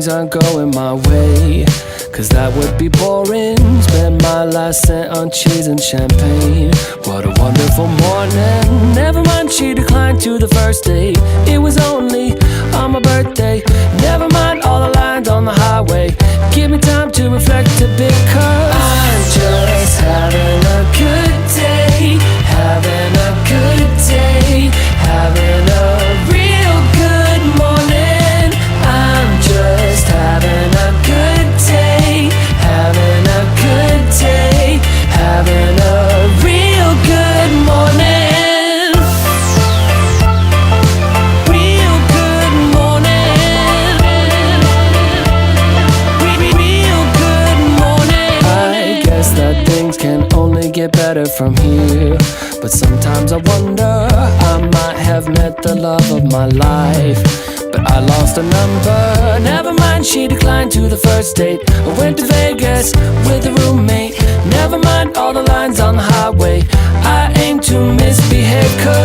aren't going my way, cause that would be boring. Spend my last cent on cheese and champagne. What a wonderful morning. Never mind, she declined to the first date. It was only on my birthday. Never mind all the lines on the highway. Give me time to reflect a bit, cause I'm just having a good day. Having a good day. Having a real good morning. I'm just having a good day. Having a good day. Having a real good morning. Real good morning. Real good morning. I guess that things can only get better from here, but sometimes I wonder, I might have met the love of my life, but I lost a number. Never mind, she declined to the first date. I went to Vegas with a roommate. Never mind all the lines on the highway. I aim to misbehave, cause